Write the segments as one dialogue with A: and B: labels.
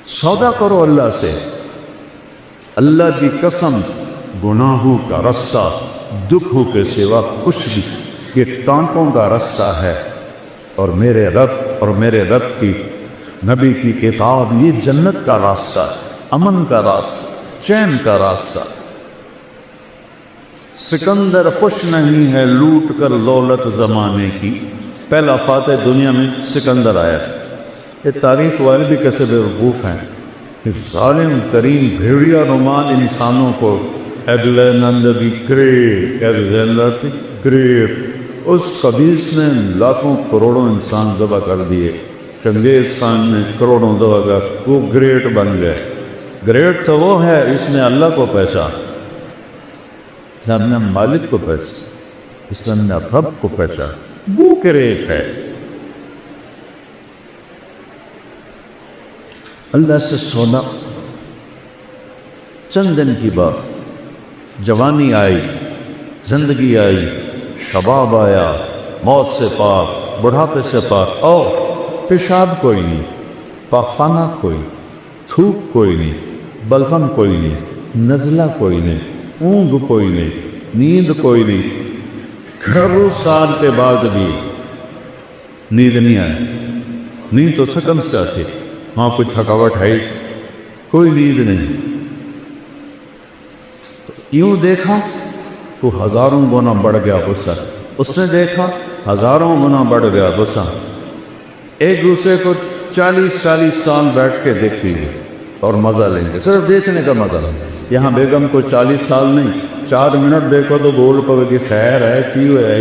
A: سودا کرو اللہ سے، اللہ کی قسم گناہوں کا رستہ دکھوں کے سوا کچھ بھی، یہ کانٹوں کا رستہ ہے، اور میرے رب کی نبی کی کتاب یہ جنت کا راستہ ہے، امن کا راستہ، چین کا راستہ۔ سکندر خوش نہیں ہے لوٹ کر دولت زمانے کی، پہلا فاتح دنیا میں سکندر آیا۔ یہ تعریف والے بھی کیسے بیوقوف ہیں کہ ظالم ترین بھیڑیا نمال انسانوں کو گریٹ، اس قبیس نے لاکھوں کروڑوں انسان ذبح کر دیے، چنگیز خان نے کروڑوں ذبح کر، وہ گریٹ بن گئے۔ گریٹ تو وہ ہے اس نے اللہ کو پہچانا، اس نے اپنے مالک کو پہچانا، اس نے اپنے رب کو پہچانا، وہ گریٹ ہے۔ اللہ سے سونا، چند دن کی بات، جوانی آئی، زندگی آئی، شباب آیا، موت سے پاک، بڑھاپے سے پاک، اور پیشاب کوئی نہیں، پاخانہ کوئی، تھوک کوئی نہیں، بلغم کوئی نہیں، نزلہ کوئی نہیں، اونگ کوئی نہیں، نیند کوئی نہیں۔ گھروں سال کے بعد بھی نیند نہیں آئی، نیند تو تھکن سے آتی، وہاں کوئی تھکاوٹ ہے، کوئی نیند نہیں۔ یوں دیکھا تو ہزاروں گنا بڑھ گیا غصہ، اس نے دیکھا ہزاروں گنا بڑھ گیا غصہ۔ ایک دوسرے کو 40 سال بیٹھ کے دیکھیں گے اور مزہ لیں گے، صرف دیکھنے کا مزہ۔ یہاں بیگم کو 40 سال نہیں، 4 منٹ دیکھو تو بول پڑے گی خیر ہے کیوں ہے،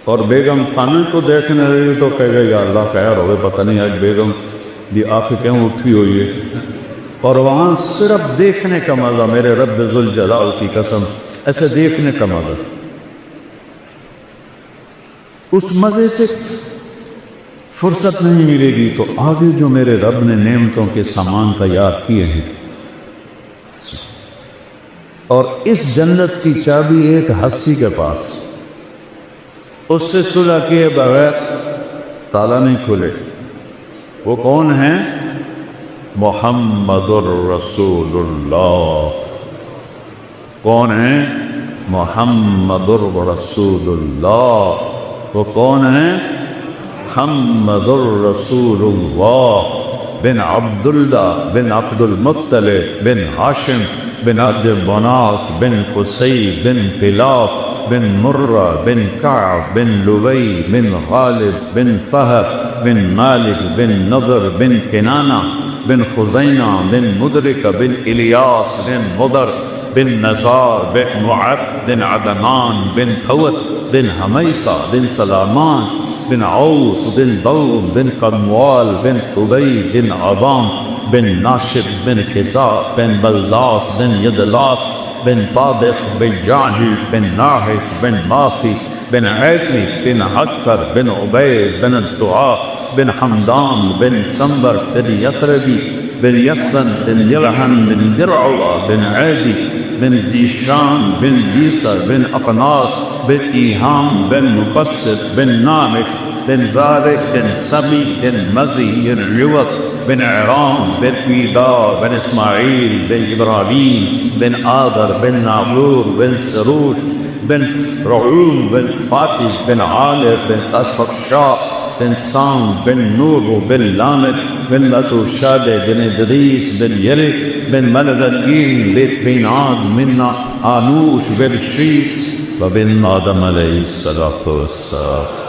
A: اور بیگم خانے کو دیکھنے لگی تو کہے گا یا اللہ خیر ہوئے، پتہ نہیں آج بیگم دی آنکھیں کیوں اٹھی ہوئی ہے، اور وہاں صرف دیکھنے کا مزہ، میرے رب ذوالجلال کی قسم، ایسے دیکھنے کا مزہ۔ اس مزے سے فرصت نہیں ملے گی تو آگے جو میرے رب نے نعمتوں کے سامان تیار کیے ہیں، اور اس جنت کی چابی ایک ہستی کے پاس، اس سے صلح کیے بغیر تالا نہیں کھلے۔ وہ کون ہیں؟ محمد الرسول اللہ۔ کون ہیں؟ محمد الرسول اللہ۔ وہ کون ہیں؟ محمد الرسول اللہ بن عبداللہ بن عبد المطلب بن ہاشم بن عبد مناف بن قصی بن کلاب بن مرہ بن کعب بن لبی بن غالب بن فہد بن مالک بن نضر بن کنانہ بن خزینہ بن مدرک بن الیاس بن مضر بن نزار بن معد بن عدنان بن حوت بن حمیصہ بن سلامان بن عوس بن ضوم بن قموال بن قبی بن عظام بن ناشب بن خزاع بن بلداس بن یدلاس بن طابق بن جعلی بن ناحس بن ماخی بن عیفی بن حکر بن عبید بن الدعاء بن حمدان بن سنبر بن یسربی بن یسن بن یلحن بن درعوہ بن عیدی بن زیشان بن یسر بن اقناط بن ایہام بن مقصد بن نامح بن زارق بن سبی بن مزی بن عوق بن عرام بن پیدار بن اسماعیل بن ابراہیم بن آدر بن ناغور بن سروش بن رعوم بن فاتح بن عالر بن اسفقشاء بن سام بن نور بن لامت بن لتوشاد بن ادریس بن یلک بن ملدین بن عاد من آنوش بن شیس وبن آدم علیہ السلام۔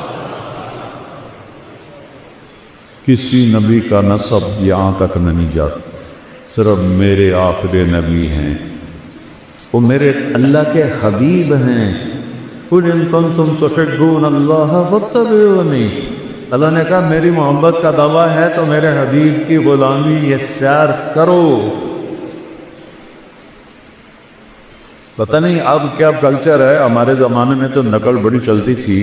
A: کسی نبی کا نسب یہاں تک نہیں جاتا، صرف میرے آخری نبی ہیں، وہ میرے اللہ کے حبیب ہیں۔ قُلْ إِن كُنتُمْ تُحِبُّونَ اللَّهَ فَاتَّبِعُونِي، اللہ نے کہا میری محبت کا دعویٰ ہے تو میرے حبیب کی غلامی اختیار کرو۔ پتہ نہیں اب کیا کلچر ہے، ہمارے زمانے میں تو نقل بڑی چلتی تھی،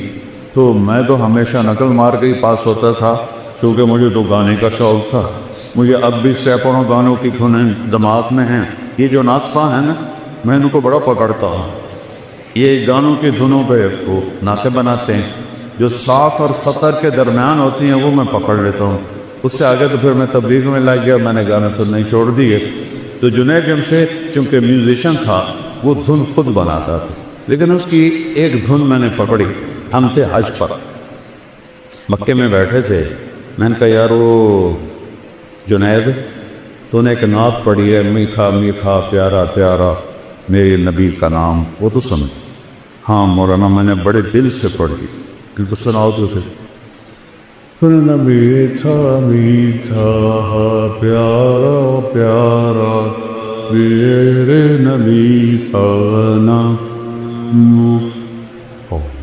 A: تو میں تو ہمیشہ نقل مار کے ہی پاس ہوتا تھا، چونکہ مجھے تو گانے کا شوق تھا۔ مجھے اب بھی سینکڑوں گانوں کی دھنیں دماغ میں ہیں۔ یہ جو ناطفہ ہیں نا، میں ان کو بڑا پکڑتا ہوں۔ یہ گانوں کی دھنوں پہ وہ نعتیں بناتے ہیں، جو صاف اور سطر کے درمیان ہوتی ہیں وہ میں پکڑ لیتا ہوں۔ اس سے آگے تو پھر میں تبلیغ میں لگ گیا، میں نے گانا سننا ہی چھوڑ دیے۔ تو جنید جمشید چونکہ میوزیشین تھا، وہ دھن خود بناتا تھا، لیکن اس کی ایک دھن میں نے پکڑی۔ ہم تھے حج پر، مکے میں بیٹھے تھے، میں نے کہا یار وہ جنید تو نے ایک نعت پڑھی ہے، میٹھا میٹھا پیارا پیارا میرے نبی کا نام، وہ تو سن۔ ہاں مولانا میں نے بڑے دل سے پڑھی، کیونکہ سناؤ تو پھر سننا میٹھا میٹھا پیارا پیارا میرے نبی کا نام۔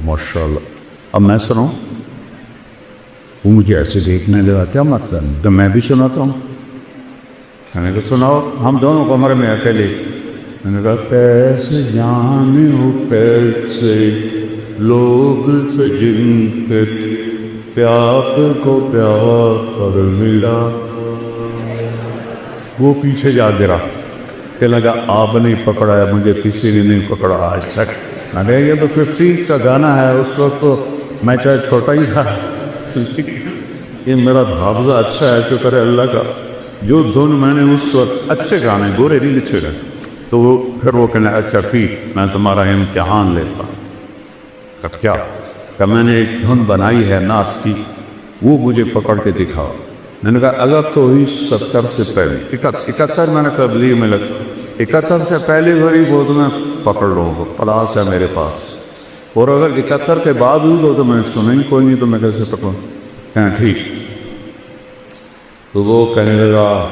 A: ماشاء اللہ۔ اب میں سناؤں؟ وہ مجھے ایسے دیکھنے لگا، کیا مقصد؟ تو میں بھی سناتا ہوں۔ میں نے کہا سناؤ، ہم دونوں کمرے میں اکیلے۔ میں نے کہا کیسے جانو کیسے لوگ سے جن کے پیار کو پیار ملا۔ وہ پیچھے جا گرا کہ لگا آپ نے پکڑا ہے، مجھے کسی نے نہیں پکڑا آج تک۔ میں نے یہ تو 50s کا گانا ہے، اس وقت تو میں چاہے چھوٹا ہی تھا، یہ میرا حافظہ اچھا ہے، شکر ہے اللہ کا۔ جو دھن میں نے اس وقت، اچھے گانے برے نہیں اچھے گئے، تو وہ پھر وہ کہنا اچھا ٹھیک میں تمہارا امتحان لیتا۔ کیا کہ میں نے ایک دھن بنائی ہے نعت کی، وہ مجھے پکڑ کے دکھاؤ۔ میں نے کہا اگر تو ہوئی 70 سے پہلے، 71 میں نے تبلیغ میں لگ، 71 سے پہلے ہوئی وہ تو میں پکڑ لوں گا، پلاس ہے میرے پاس، اور اگر 71 کے بعد ہوئی تو میں سنیں ہی کوئی نہیں، تو میں کیسے پکڑوں؟ کہنا ٹھیک۔ تو وہ کہنے لگا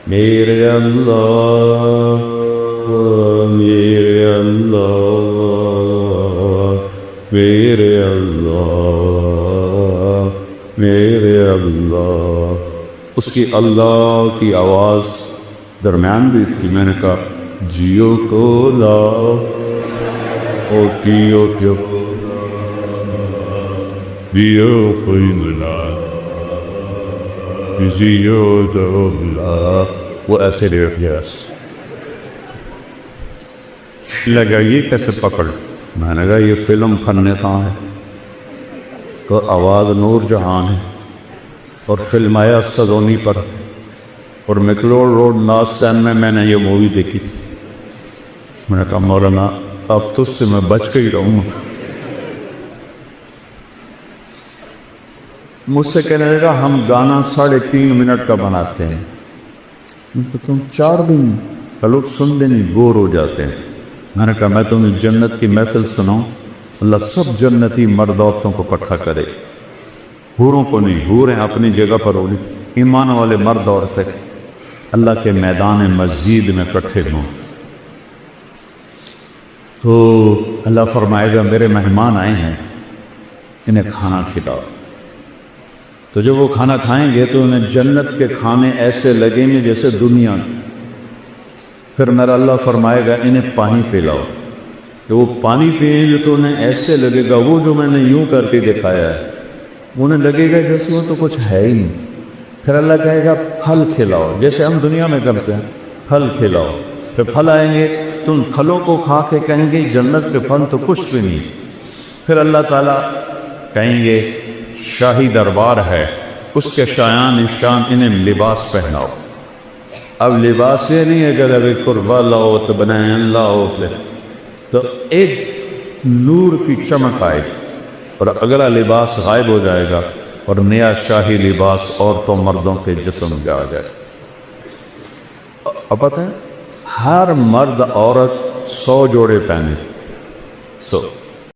A: میرے اللہ میرے اللہ میرے اللہ میرے اللہ۔ اس کی اللہ کی آواز درمیان بھی تھی۔ میں نے کہا جیو کو لاؤ او کیو کیو جیو کوئی ملا جیو تو ملا، وہ ایسے دیکھ گیا لگا یہ کیسے پکڑ؟ میں نے کہا یہ فلم فن کہاں ہے؟ تو آواز نور جہان ہے، اور فلم آیا سزونی پر، اور مکلوڈ روڈ ناسٹین میں نے یہ مووی دیکھی تھی۔ میں نے کہا مولانا اب تو اس سے میں بچ کے ہی رہوں گا۔ مجھ سے کہنے لگا ہم گانا 3.5 منٹ کا بناتے ہیں، تو تم 4 دن کا لوگ سنتے نہیں، بور ہو جاتے ہیں۔ میں نے کہا میں تمہیں جنت کی محفل سناؤں، اللہ سب جنتی مرد عورتوں کو اکٹھا کرے، حوروں کو نہیں، حوریں اپنی جگہ پر ہوگی، ایمان والے مرد عورتیں اللہ کے میدان مسجد میں اکٹھے ہوں۔ تو اللہ فرمائے گا میرے مہمان آئے ہیں، انہیں کھانا کھلاؤ۔ تو جب وہ کھانا کھائیں گے تو انہیں جنت کے کھانے ایسے لگیں گے جیسے دنیا میں۔ پھر میرا اللہ فرمائے گا انہیں پانی پلاؤ، کہ وہ پانی پئیں گے تو انہیں ایسے لگے گا، وہ جو میں نے یوں کر کے دکھایا ہے انہیں لگے گا جیسے وہ تو کچھ ہے ہی نہیں۔ پھر اللہ کہے گا پھل کھلاؤ، جیسے ہم دنیا میں کرتے ہیں، پھل کھلاؤ۔ پھر پھل آئیں گے تو ان پھلوں کو کھا کے کہیں گے جنت کے پھل تو کچھ بھی نہیں۔ پھر اللہ تعالیٰ کہیں گے شاہی دربار ہے، اس کے شایان شان انہیں لباس پہناؤ۔ اب لباس یہ نہیں ہے کہ ابھی قربا لاؤ تو بنائیں لاؤ، تو ایک نور کی چمک آئے اور اگلا لباس غائب ہو جائے گا، اور نیا شاہی لباس عورتوں مردوں کے جسم میں آ جائے۔ اب پتہ ہے ہر مرد عورت 100 جوڑے پہنے،